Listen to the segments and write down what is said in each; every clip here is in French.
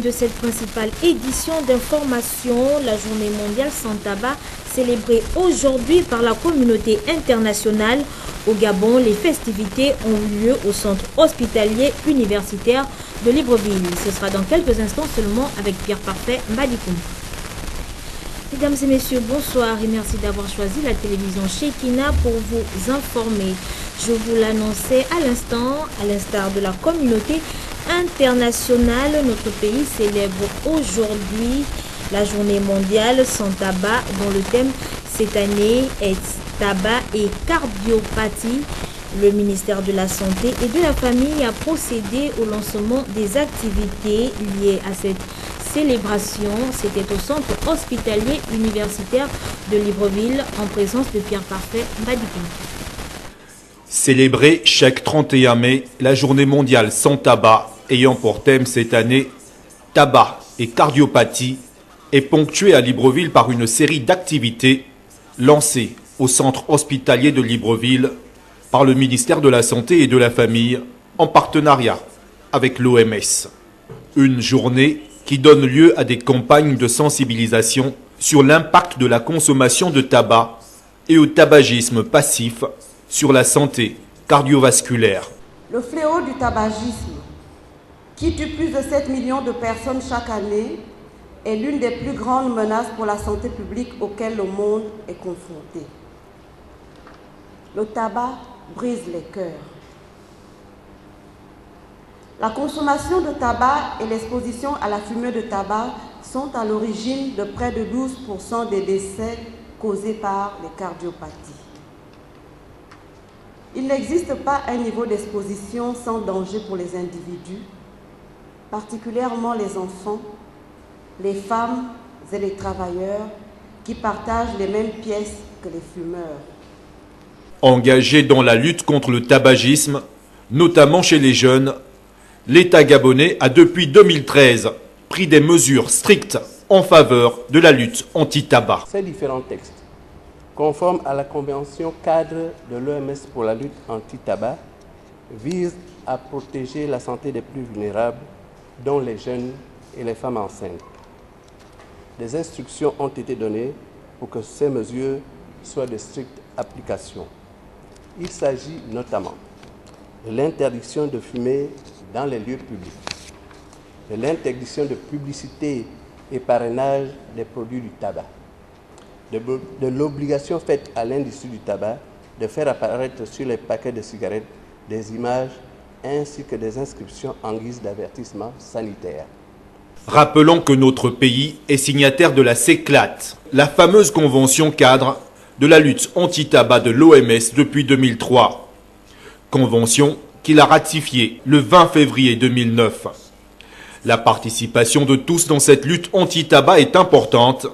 thème de cette principale édition d'information, la journée mondiale sans tabac, célébrée aujourd'hui par la communauté internationale. Au Gabon, les festivités ont eu lieu au centre hospitalier universitaire de Libreville. Ce sera dans quelques instants seulement avec Pierre Parfait Mbadikoum. Mesdames et messieurs, bonsoir et merci d'avoir choisi la télévision Shekina pour vous informer. Je vous l'annonçais à l'instant, à l'instar de la communauté internationale, notre pays célèbre aujourd'hui la journée mondiale sans tabac, dont le thème cette année est tabac et cardiopathie. Le ministère de la Santé et de la Famille a procédé au lancement des activités liées à cette célébration. C'était au centre hospitalier universitaire de Libreville en présence de Pierre Parfait Mbadikoum. Célébrer chaque 31 mai la journée mondiale sans tabac ayant pour thème cette année tabac et cardiopathie est ponctuée à Libreville par une série d'activités lancées au centre hospitalier de Libreville par le ministère de la Santé et de la Famille en partenariat avec l'OMS. Une journée qui donne lieu à des campagnes de sensibilisation sur l'impact de la consommation de tabac et au tabagisme passif sur la santé cardiovasculaire. Le fléau du tabagisme, qui tue plus de 7 millions de personnes chaque année, est l'une des plus grandes menaces pour la santé publique auxquelles le monde est confronté. Le tabac brise les cœurs. La consommation de tabac et l'exposition à la fumée de tabac sont à l'origine de près de 12% des décès causés par les cardiopathies. Il n'existe pas un niveau d'exposition sans danger pour les individus, particulièrement les enfants, les femmes et les travailleurs qui partagent les mêmes pièces que les fumeurs. Engagé dans la lutte contre le tabagisme, notamment chez les jeunes, l'État gabonais a depuis 2013 pris des mesures strictes en faveur de la lutte anti-tabac. Ces différents textes, conformes à la Convention cadre de l'OMS pour la lutte anti-tabac, visent à protéger la santé des plus vulnérables, dont les jeunes et les femmes enceintes. Des instructions ont été données pour que ces mesures soient de stricte application. Il s'agit notamment de l'interdiction de fumer dans les lieux publics, de l'interdiction de publicité et parrainage des produits du tabac, de l'obligation faite à l'industrie du tabac de faire apparaître sur les paquets de cigarettes des images ainsi que des inscriptions en guise d'avertissement sanitaire. Rappelons que notre pays est signataire de la CECLAT, la fameuse convention cadre de la lutte anti-tabac de l'OMS depuis 2003. Convention qu'il a ratifiée le 20 février 2009. La participation de tous dans cette lutte anti-tabac est importante.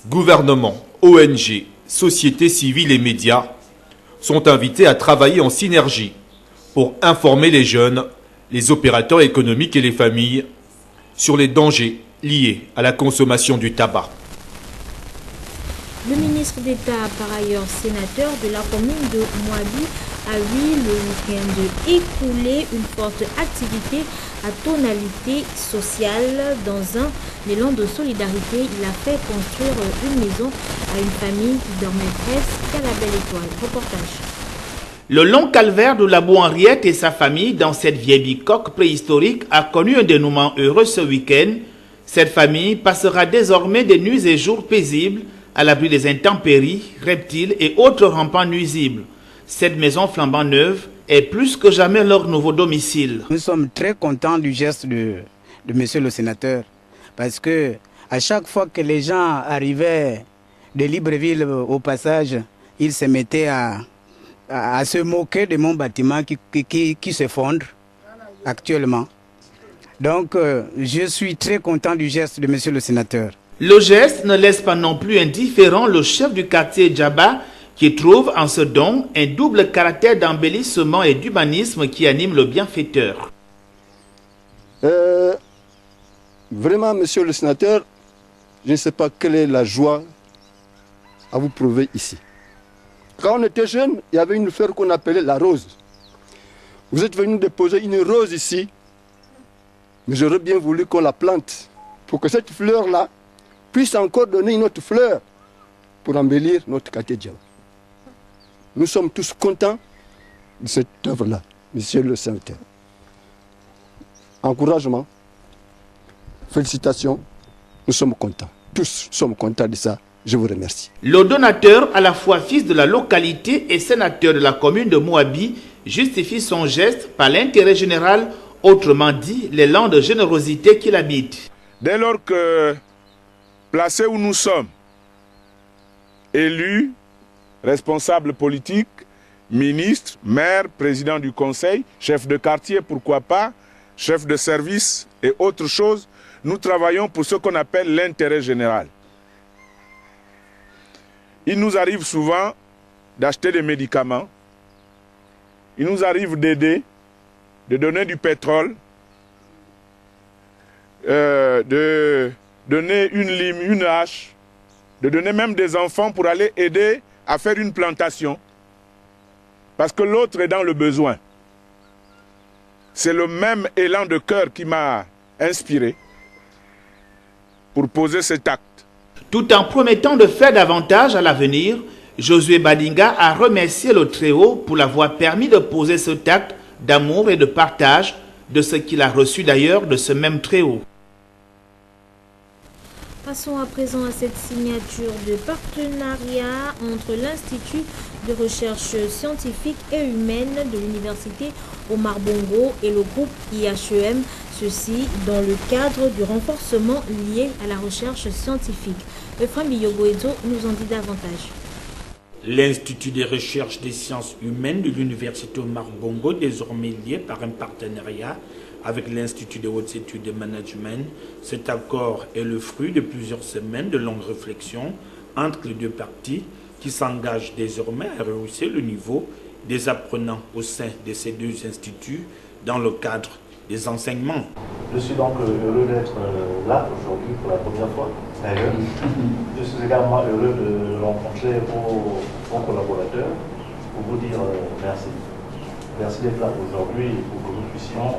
Gouvernement, ONG, société civile et médias sont invités à travailler en synergie pour informer les jeunes, les opérateurs économiques et les familles sur les dangers liés à la consommation du tabac. Le ministre d'État, par ailleurs sénateur de la commune de Moabi, a eu le week-end écoulé une forte activité à tonalité sociale. Dans un élan de solidarité, il a fait construire une maison à une famille qui dormait presque à la belle étoile. Reportage. Le long calvaire de Labou Henriette et sa famille dans cette vieille bicoque préhistorique a connu un dénouement heureux ce week-end. Cette famille passera désormais des nuits et jours paisibles à l'abri des intempéries, reptiles et autres rampants nuisibles. Cette maison flambant neuve est plus que jamais leur nouveau domicile. Nous sommes très contents du geste de monsieur le sénateur parce que à chaque fois que les gens arrivaient de Libreville au passage, ils se mettaient à se moquer de mon bâtiment qui s'effondre actuellement. Donc, je suis très content du geste de monsieur le sénateur. Le geste ne laisse pas non plus indifférent le chef du quartier Djaba qui trouve en ce don un double caractère d'embellissement et d'humanisme qui anime le bienfaiteur. Vraiment, monsieur le sénateur, je ne sais pas quelle est la joie à vous prouver ici. Quand on était jeune, il y avait une fleur qu'on appelait la rose. Vous êtes venu déposer une rose ici. Mais j'aurais bien voulu qu'on la plante pour que cette fleur-là puisse encore donner une autre fleur pour embellir notre cathédrale. Nous sommes tous contents de cette œuvre-là, Monsieur le Sénateur. Encouragement, félicitations, nous sommes contents. Tous sommes contents de ça. Je vous remercie. Le donateur, à la fois fils de la localité et sénateur de la commune de Moabi, justifie son geste par l'intérêt général, autrement dit, l'élan de générosité qu'il habite. Dès lors que, placés où nous sommes, élus, responsables politiques, ministres, maires, présidents du conseil, chefs de quartier, pourquoi pas, chefs de service et autres choses, nous travaillons pour ce qu'on appelle l'intérêt général. Il nous arrive souvent d'acheter des médicaments. Il nous arrive d'aider, de donner du pétrole, de donner une lime, une hache, de donner même des enfants pour aller aider à faire une plantation. Parce que l'autre est dans le besoin. C'est le même élan de cœur qui m'a inspiré pour poser cet acte. Tout en promettant de faire davantage à l'avenir, Josué Badinga a remercié le Très-Haut pour l'avoir permis de poser cet acte d'amour et de partage, de ce qu'il a reçu d'ailleurs de ce même Très-Haut. Passons à présent à cette signature de partenariat entre l'Institut de recherche scientifique et humaine de l'Université Omar Bongo et le groupe IHEM, ceci dans le cadre du renforcement lié à la recherche scientifique. Ephraim Yogoedo nous en dit davantage. L'Institut de recherche des sciences humaines de l'Université Omar Bongo, désormais lié par un partenariat avec l'Institut de hautes études de management. Cet accord est le fruit de plusieurs semaines de longues réflexions entre les deux parties qui s'engagent désormais à rehausser le niveau des apprenants au sein de ces deux instituts dans le cadre des enseignements. Je suis donc heureux d'être là aujourd'hui pour la première fois. Je suis également heureux de rencontrer vos collaborateurs pour vous dire merci. Merci d'être là aujourd'hui pour que nous puissions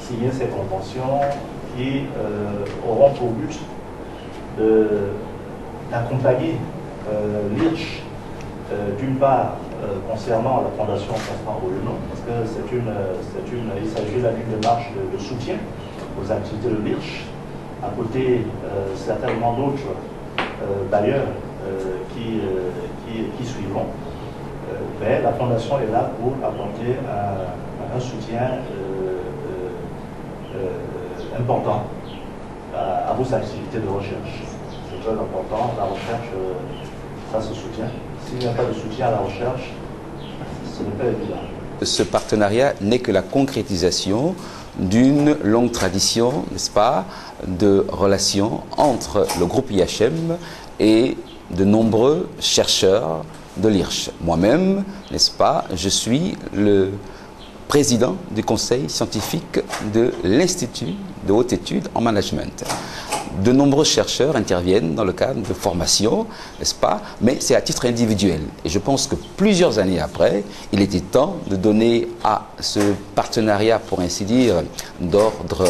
signer ces conventions qui auront pour but d'accompagner l'IRCH d'une part concernant la Fondation Constant Roulenon, parce que il s'agit là d'une démarche de soutien aux activités de l'IRCH, à côté certainement d'autres bailleurs qui suivront. Mais la Fondation est là pour apporter un soutien important à vos activités de recherche. C'est très important, la recherche, ça se soutient. S'il n'y a pas de soutien à la recherche, ce n'est pas évident. Ce partenariat n'est que la concrétisation d'une longue tradition, n'est-ce pas, de relations entre le groupe IHM et de nombreux chercheurs de l'IRCH. Moi-même, n'est-ce pas, je suis le président du conseil scientifique de l'Institut de haute étude en management. De nombreux chercheurs interviennent dans le cadre de formation, n'est-ce pas, mais c'est à titre individuel. Et je pense que plusieurs années après, il était temps de donner à ce partenariat, pour ainsi dire, d'ordre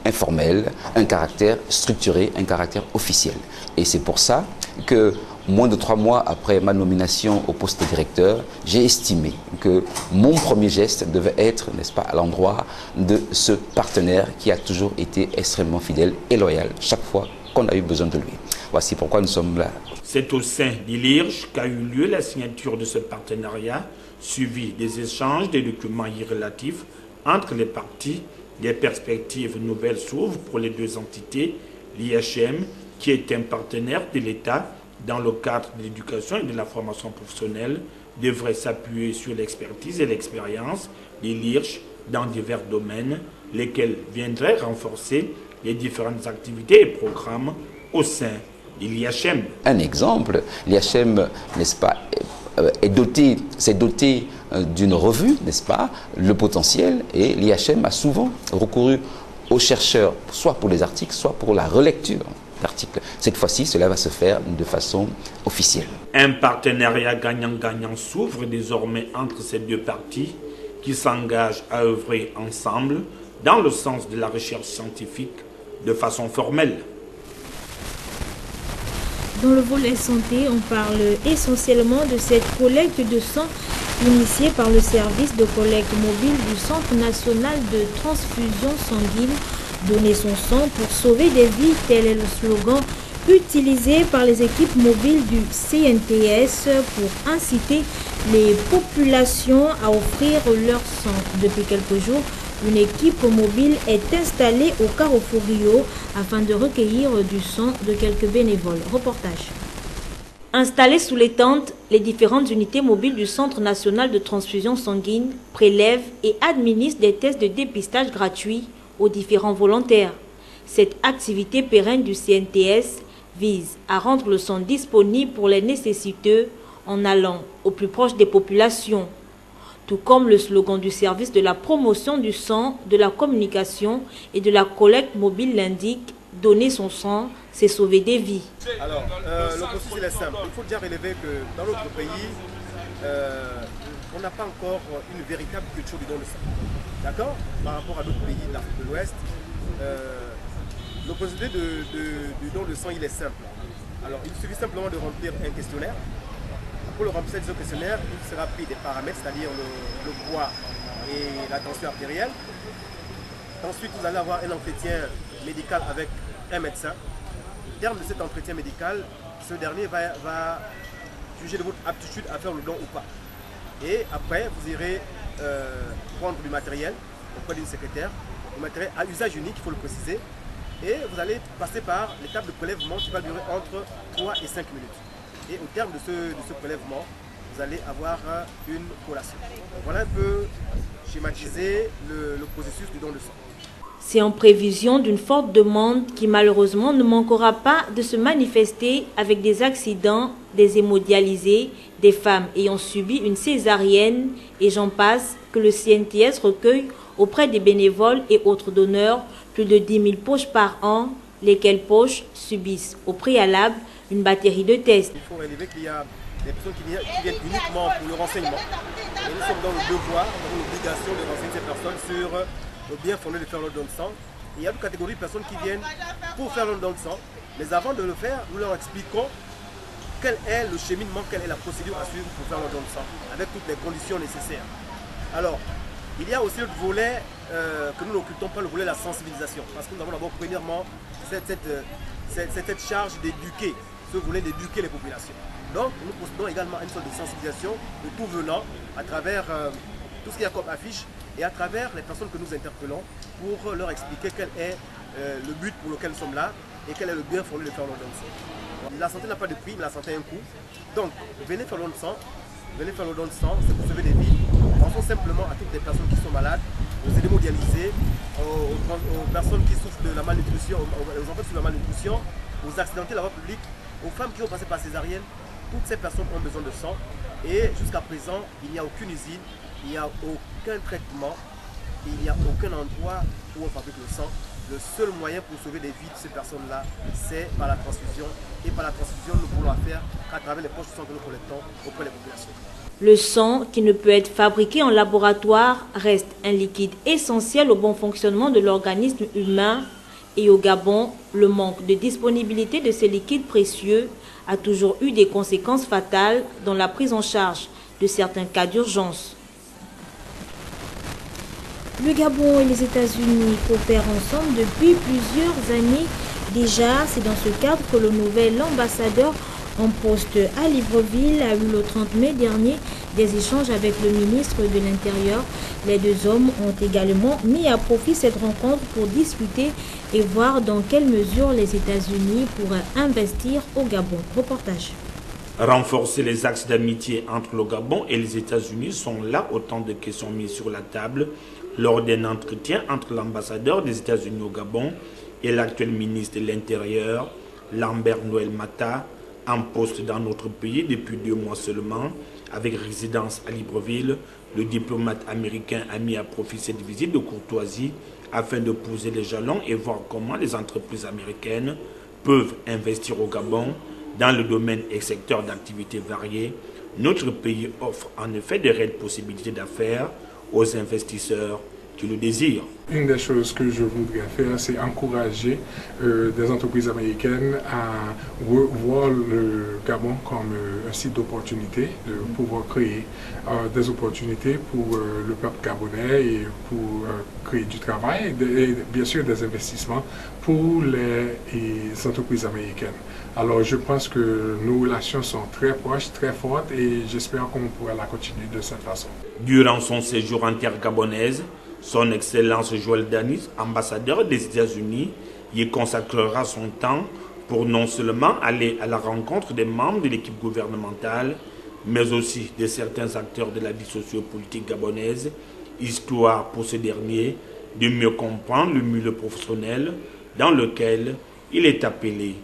informel, un caractère structuré, un caractère officiel. Et c'est pour ça que, moins de 3 mois après ma nomination au poste de directeur, j'ai estimé que mon premier geste devait être, n'est-ce pas, à l'endroit de ce partenaire qui a toujours été extrêmement fidèle et loyal chaque fois qu'on a eu besoin de lui. Voici pourquoi nous sommes là. C'est au sein de l'IRCH qu'a eu lieu la signature de ce partenariat, suivi des échanges des documents relatifs entre les parties. Des perspectives nouvelles s'ouvrent pour les deux entités, l'IHM, qui est un partenaire de l'État dans le cadre de l'éducation et de la formation professionnelle, devrait s'appuyer sur l'expertise et l'expérience de l'IRCH dans divers domaines, lesquels viendraient renforcer les différentes activités et programmes au sein de l'IHM. Un exemple, l'IHM, n'est-ce pas, s'est doté d'une revue, n'est-ce pas, le potentiel, et l'IHM a souvent recouru aux chercheurs, soit pour les articles, soit pour la relecture d'articles. Cette fois-ci, cela va se faire de façon officielle. Un partenariat gagnant-gagnant s'ouvre désormais entre ces deux parties qui s'engagent à œuvrer ensemble dans le sens de la recherche scientifique de façon formelle. Dans le volet santé, on parle essentiellement de cette collecte de sang initiée par le service de collecte mobile du Centre national de transfusion sanguine. Donner son sang pour sauver des vies, tel est le slogan utilisé par les équipes mobiles du CNTS pour inciter les populations à offrir leur sang. Depuis quelques jours, une équipe mobile est installée au Carrefour Rio afin de recueillir du sang de quelques bénévoles. Reportage. Installées sous les tentes, les différentes unités mobiles du Centre national de transfusion sanguine prélèvent et administrent des tests de dépistage gratuits aux différents volontaires. Cette activité pérenne du CNTS vise à rendre le sang disponible pour les nécessiteux en allant au plus proche des populations. Tout comme le slogan du service de la promotion du sang, de la communication et de la collecte mobile l'indique, donner son sang, c'est sauver des vies. Alors, le processus est simple. Il faut déjà relever que dans notre pays, on n'a pas encore une véritable culture du don de sang. D'accord? Par rapport à d'autres pays de l'Afrique de l'Ouest, le procédé du don de sang, il est simple. Alors, il suffit simplement de remplir un questionnaire. Pour le remplissage de ce questionnaire, il sera pris des paramètres, c'est-à-dire le poids et la tension artérielle. Ensuite, vous allez avoir un entretien médical avec un médecin. Au terme de cet entretien médical, ce dernier va juger de votre aptitude à faire le don ou pas. Et après, vous irez prendre du matériel auprès d'une secrétaire, du matériel à usage unique, il faut le préciser. Et vous allez passer par l'étape de prélèvement qui va durer entre 3 et 5 minutes. Et au terme de ce prélèvement, vous allez avoir une collation. Donc voilà un peu schématiser le processus du don de sang. C'est en prévision d'une forte demande qui malheureusement ne manquera pas de se manifester avec des accidents, des hémodialysés, des femmes ayant subi une césarienne et j'en passe, que le CNTS recueille auprès des bénévoles et autres donneurs plus de 10 000 poches par an, lesquelles poches subissent au préalable une batterie de tests. Il faut relever qu'il y a des personnes qui viennent uniquement pour le renseignement. Et nous sommes dans le devoir, dans l'obligation de renseigner ces personnes sur le bien fondé de faire le don de sang. Et il y a une catégorie de personnes qui viennent pour faire le don de sang. Mais avant de le faire, nous leur expliquons quel est le cheminement, quelle est la procédure à suivre pour faire le don de sang, avec toutes les conditions nécessaires. Alors, il y a aussi le volet que nous n'occultons pas, le volet de la sensibilisation. Parce que nous avons d'abord premièrement cette charge d'éduquer, ce volet d'éduquer les populations. Donc nous procédons également à une sorte de sensibilisation de tout venant à travers tout ce qu'il y a comme affiche et à travers les personnes que nous interpellons pour leur expliquer quel est le but pour lequel nous sommes là et quel est le bien fondé de faire le don de sang. La santé n'a pas de prix, mais la santé a un coût. Donc venez faire le don de sang, c'est pour sauver des vies. Pensons simplement à toutes les personnes qui sont malades, aux hémodialysés, aux personnes qui souffrent de la malnutrition, aux enfants qui souffrent de la malnutrition, aux accidentés de la voie publique, aux femmes qui ont passé par césarienne. Toutes ces personnes ont besoin de sang et jusqu'à présent, il n'y a aucune usine, il n'y a aucun traitement, il n'y a aucun endroit où on fabrique le sang. Le seul moyen pour sauver des vies de ces personnes-là, c'est par la transfusion. Et par la transfusion, nous pouvons la faire qu'à travers les poches de sang que nous collectons auprès des populations. Le sang, qui ne peut être fabriqué en laboratoire, reste un liquide essentiel au bon fonctionnement de l'organisme humain. Et au Gabon, le manque de disponibilité de ces liquides précieux a toujours eu des conséquences fatales dans la prise en charge de certains cas d'urgence. Le Gabon et les États-Unis coopèrent ensemble depuis plusieurs années. Déjà, c'est dans ce cadre que le nouvel ambassadeur en poste à Libreville a eu le 30 mai dernier des échanges avec le ministre de l'Intérieur. Les deux hommes ont également mis à profit cette rencontre pour discuter et voir dans quelle mesure les États-Unis pourraient investir au Gabon. Reportage. Renforcer les axes d'amitié entre le Gabon et les États-Unis sont là autant de questions mises sur la table lors d'un entretien entre l'ambassadeur des États-Unis au Gabon et l'actuel ministre de l'Intérieur, Lambert Noël Mata, en poste dans notre pays depuis 2 mois seulement, avec résidence à Libreville. Le diplomate américain a mis à profit cette visite de courtoisie afin de poser les jalons et voir comment les entreprises américaines peuvent investir au Gabon dans le domaine et secteur d'activité variés. Notre pays offre en effet de réelles possibilités d'affaires aux investisseurs qui le désirent. Une des choses que je voudrais faire, c'est encourager des entreprises américaines à voir le Gabon comme un site d'opportunité, de pouvoir créer des opportunités pour le peuple gabonais et pour créer du travail et bien sûr des investissements pour les entreprises américaines. Alors je pense que nos relations sont très proches, très fortes et j'espère qu'on pourra la continuer de cette façon. Durant son séjour en terre gabonaise, son Excellence Joël Danis, ambassadeur des États-Unis, y consacrera son temps pour non seulement aller à la rencontre des membres de l'équipe gouvernementale, mais aussi de certains acteurs de la vie sociopolitique gabonaise, histoire pour ces derniers de mieux comprendre le milieu professionnel dans lequel il est appelé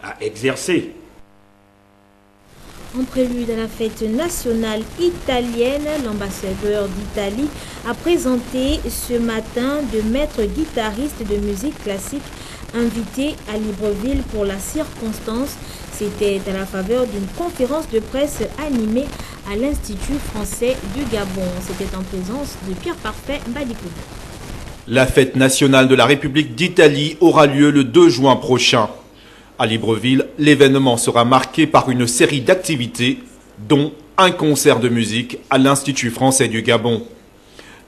à exercer. En prélude à la fête nationale italienne, l'ambassadeur d'Italie a présenté ce matin de maîtres guitaristes de musique classique invités à Libreville pour la circonstance. C'était à la faveur d'une conférence de presse animée à l'Institut français du Gabon. C'était en présence de Pierre Parfait Mbadikoud. La fête nationale de la République d'Italie aura lieu le 2 juin prochain. À Libreville, l'événement sera marqué par une série d'activités, dont un concert de musique à l'Institut français du Gabon.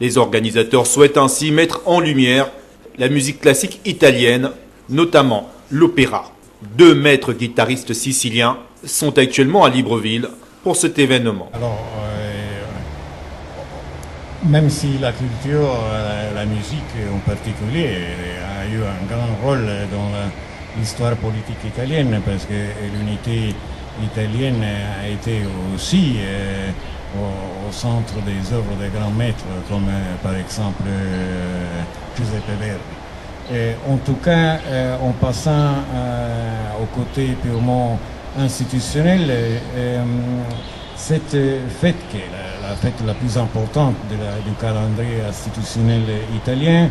Les organisateurs souhaitent ainsi mettre en lumière la musique classique italienne, notamment l'opéra. 2 maîtres guitaristes siciliens sont actuellement à Libreville pour cet événement. Alors, même si la culture, la musique en particulier, a eu un grand rôle dans l'histoire politique italienne, parce que l'unité italienne a été aussi au centre des œuvres des grands maîtres, comme par exemple Giuseppe Verdi. En tout cas, en passant au côté purement institutionnel, cette fête, qui est la fête la plus importante du calendrier institutionnel italien,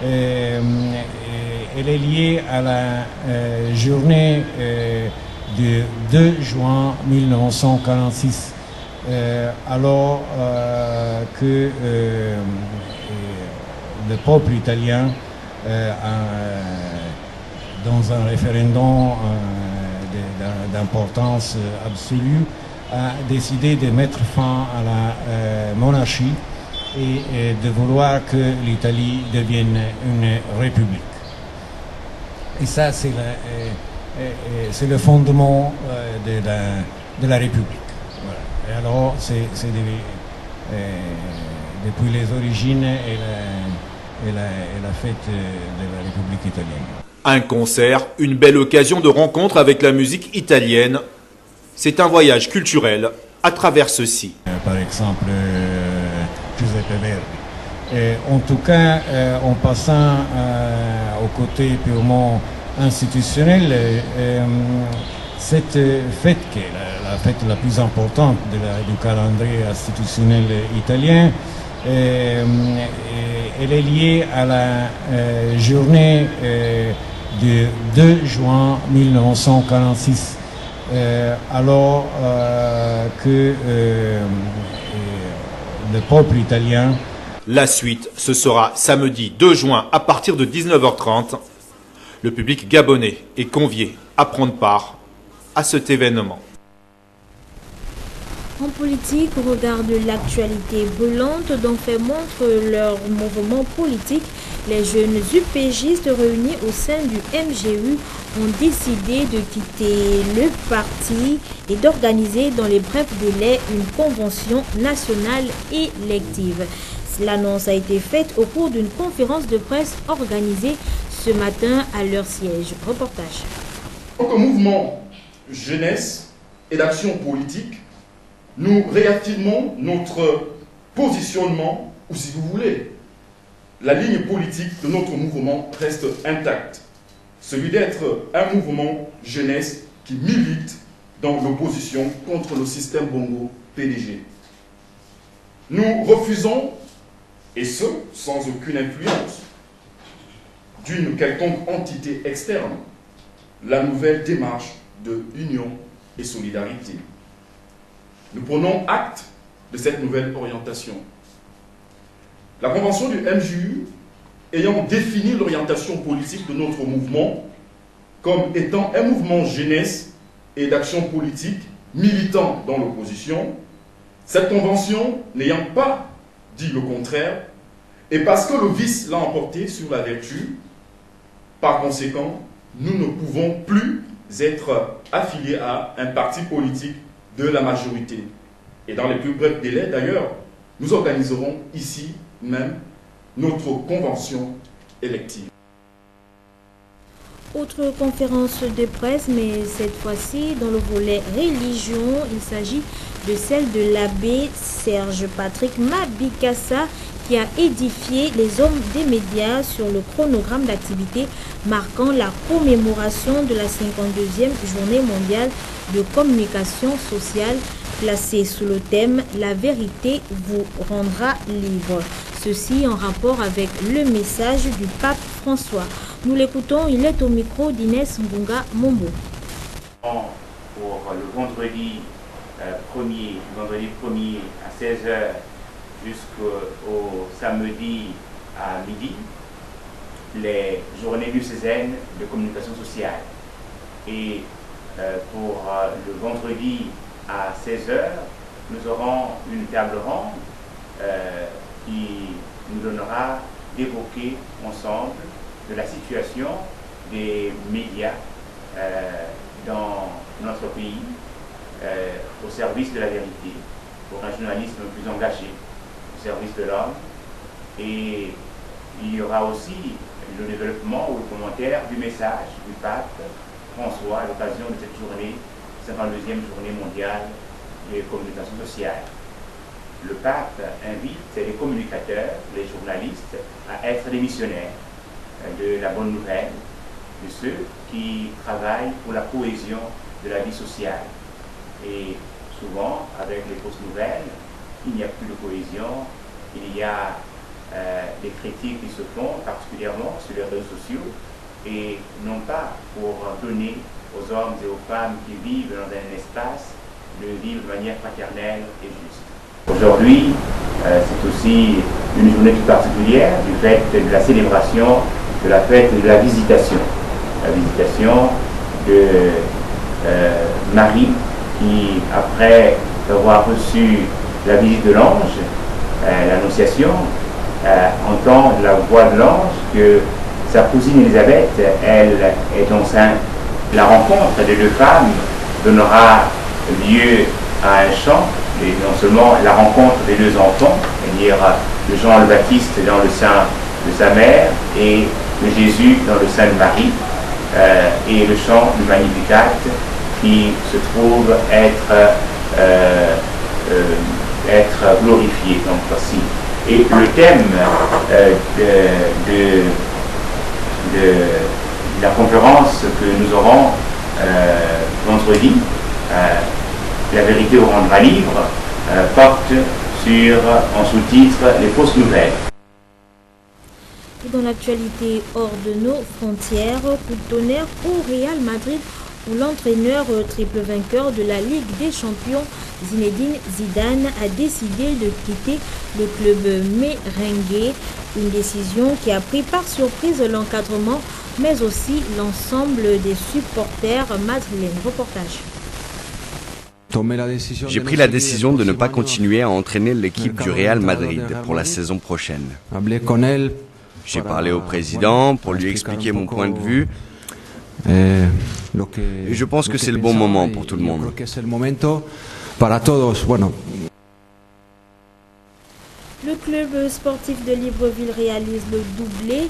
elle est liée à la journée du 2 juin 1946, alors que le peuple italien, dans un référendum d'importance absolue, a décidé de mettre fin à la monarchie et de vouloir que l'Italie devienne une république. Et ça, c'est le fondement de la République. Voilà. Et alors, c'est depuis les origines et la fête de la République italienne. Un concert, une belle occasion de rencontre avec la musique italienne. C'est un voyage culturel à travers ceci. Par exemple, Giuseppe Verdi. En tout cas, en passant au côté purement institutionnel, cette fête, qui est la fête la plus importante du calendrier institutionnel italien, elle est liée à la journée du 2 juin 1946, alors que le peuple italien. La suite, ce sera samedi 2 juin à partir de 19h30. Le public gabonais est convié à prendre part à cet événement. En politique, au regard de l'actualité brûlante dont fait montre leur mouvement politique, les jeunes UPGistes réunis au sein du MGU ont décidé de quitter le parti et d'organiser dans les brefs délais une convention nationale élective. L'annonce a été faite au cours d'une conférence de presse organisée ce matin à leur siège. Reportage. En tant que mouvement jeunesse et d'action politique, nous réaffirmons notre positionnement, ou si vous voulez, la ligne politique de notre mouvement reste intacte. Celui d'être un mouvement jeunesse qui milite dans l'opposition contre le système Bongo PDG. Nous refusons, et ce, sans aucune influence d'une quelconque entité externe, la nouvelle démarche de union et solidarité. Nous prenons acte de cette nouvelle orientation. La convention du MJU, ayant défini l'orientation politique de notre mouvement comme étant un mouvement jeunesse et d'action politique militant dans l'opposition, cette convention n'ayant pas dit le contraire, et parce que le vice l'a emporté sur la vertu, par conséquent, nous ne pouvons plus être affiliés à un parti politique de la majorité. Et dans les plus brefs délais, d'ailleurs, nous organiserons ici même notre convention élective. Autre conférence de presse, mais cette fois-ci dans le volet religion, il s'agit de celle de l'abbé Serge Patrick Mabikassa qui a édifié les hommes des médias sur le chronogramme d'activité marquant la commémoration de la 52e journée mondiale de communication sociale placée sous le thème « La vérité vous rendra libre ». Ceci en rapport avec le message du pape François. Nous l'écoutons, il est au micro d'Inès Mbunga Mombo. Pour le vendredi 1er à 16h jusqu'au samedi à midi, les journées diocésaines de communication sociale. Et pour le vendredi à 16h, nous aurons une table ronde qui nous donnera d'évoquer ensemble de la situation des médias dans notre pays au service de la vérité, pour un journalisme plus engagé, au service de l'homme. Et il y aura aussi le développement ou le commentaire du message du pape François à l'occasion de cette journée, 52e journée mondiale de communication sociale. Le pape invite les communicateurs, les journalistes, à être des missionnaires de la bonne nouvelle, de ceux qui travaillent pour la cohésion de la vie sociale. Et souvent, avec les fausses nouvelles, il n'y a plus de cohésion, il y a des critiques qui se font, particulièrement sur les réseaux sociaux, et non pas pour donner aux hommes et aux femmes qui vivent dans un espace de vivre de manière fraternelle et juste. Aujourd'hui, c'est aussi une journée toute particulière du fait de la célébration de la fête de la visitation. La visitation de Marie qui, après avoir reçu la visite de l'ange, l'annonciation, entend la voix de l'ange que sa cousine Élisabeth, elle est enceinte. La rencontre des deux femmes donnera lieu à un chant, et non seulement la rencontre des deux enfants, c'est-à-dire de Jean le Baptiste dans le sein de sa mère et de Jésus dans le sein de Marie, et le chant du Magnificat qui se trouve être glorifié donc voici. Et le thème de la conférence que nous aurons vendredi, La vérité vous rendra libre, porte sur, en sous-titre, les fausses nouvelles. Et dans l'actualité hors de nos frontières, coup de tonnerre au Real Madrid où l'entraîneur triple vainqueur de la Ligue des Champions, Zinedine Zidane, a décidé de quitter le club merengue. Une décision qui a pris par surprise l'encadrement, mais aussi l'ensemble des supporters madrilènes. Reportage. J'ai pris la décision de ne pas continuer à entraîner l'équipe du Real Madrid pour la saison prochaine. J'ai parlé au président pour lui expliquer mon point de vue. Et je pense que c'est le bon moment pour tout le monde. Le club sportif de Libreville réalise le doublé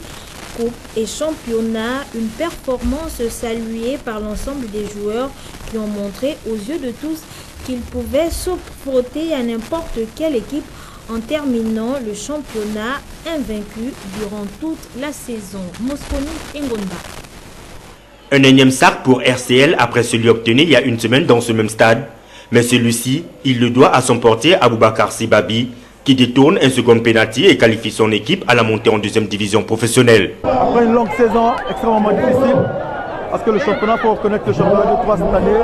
Coupe et championnat, une performance saluée par l'ensemble des joueurs qui ont montré aux yeux de tous qu'ils pouvaient se frotter à n'importe quelle équipe en terminant le championnat invaincu durant toute la saison. Mosconi Ngonda. Un énième sac pour RCL après celui obtenu il y a une semaine dans ce même stade. Mais celui-ci, il le doit à son portier Aboubakar Sibabi, qui détourne un second pénalty et qualifie son équipe à la montée en deuxième division professionnelle. Après une longue saison extrêmement difficile, parce que le championnat, il faut reconnaître que le championnat de 3 cette année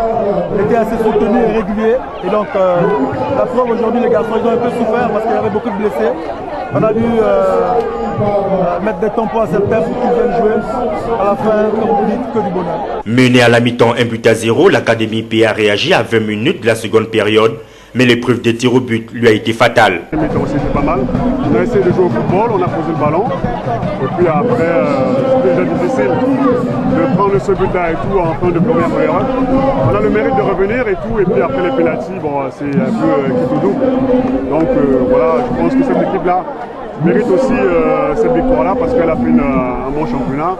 était assez soutenu et régulier. Et donc, la preuve aujourd'hui, les garçons, ils ont un peu souffert parce qu'il y avait beaucoup de blessés. On a dû mettre des tampons à certains pour qu'ils viennent jouer. À la fin, comme vous dites, que du bonheur. Mené à la mi-temps 1 but à 0, l'Académie P a réagi à 20 minutes de la seconde période, mais l'épreuve des tirs au but lui a été fatale. La mi-temps aussi c'était pas mal. On a essayé de jouer au football, on a posé le ballon. Et puis après, c'était déjà difficile de prendre ce but-là et tout en fin de première période. On a le mérite de revenir et tout. Et puis après les pénaltys, bon, c'est un peu qui tout double. Donc voilà, je pense que cette équipe-là mérite aussi cette victoire-là parce qu'elle a fait un bon championnat.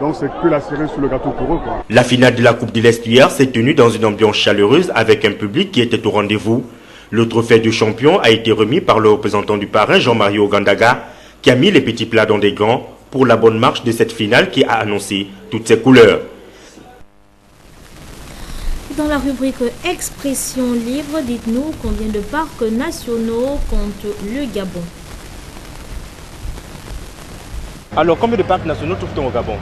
Donc c'est que la série sous le gâteau pour eux, quoi. La finale de la Coupe de l'Est hier s'est tenue dans une ambiance chaleureuse avec un public qui était au rendez-vous. Le trophée de champion a été remis par le représentant du parrain Jean-Marie Ogandaga qui a mis les petits plats dans des gants pour la bonne marche de cette finale qui a annoncé toutes ses couleurs. Dans la rubrique Expression libre, dites-nous combien de parcs nationaux compte le Gabon? Alors, combien de parcs nationaux trouve-t-on au Gabon?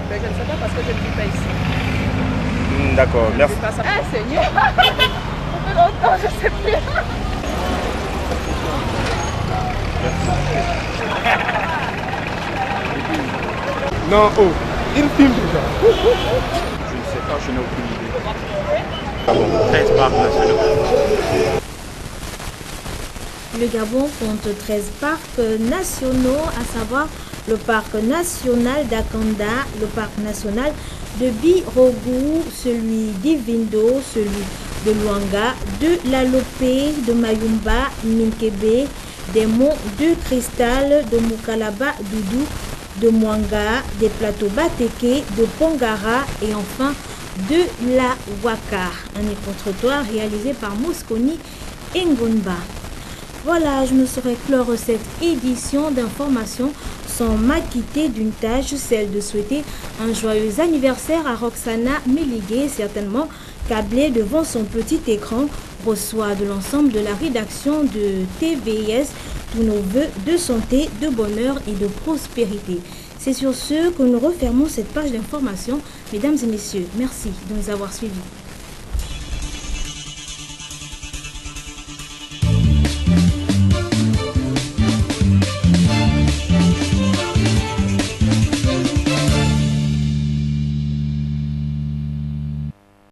Je ne sais pas parce que je ne vis pas ici. D'accord, merci. Ah, Seigneur. Ça fait longtemps, je ne sais plus. Non, oh, il filme déjà. Je ne sais pas, je n'ai aucune idée. Gabon, 13 parcs nationaux. Le Gabon compte 13 parcs nationaux, à savoir le parc national d'Akanda, le parc national de Birogou, celui d'Ivindo, celui de Luanga, de Lalopé, de Mayumba, Minkebe, des monts de Cristal, de Mukalaba, Doudou, de Mwanga, des plateaux Bateke, de Pongara et enfin de la Waka. Un éco-trottoir réalisé par Mosconi Ngonba. Voilà, je me serais clore cette édition d'information sans m'acquitter d'une tâche, celle de souhaiter un joyeux anniversaire à Roxana Miligué, certainement câblée devant son petit écran, reçoit de l'ensemble de la rédaction de TVS tous nos voeux de santé, de bonheur et de prospérité. C'est sur ce que nous refermons cette page d'information. Mesdames et messieurs, merci de nous avoir suivis.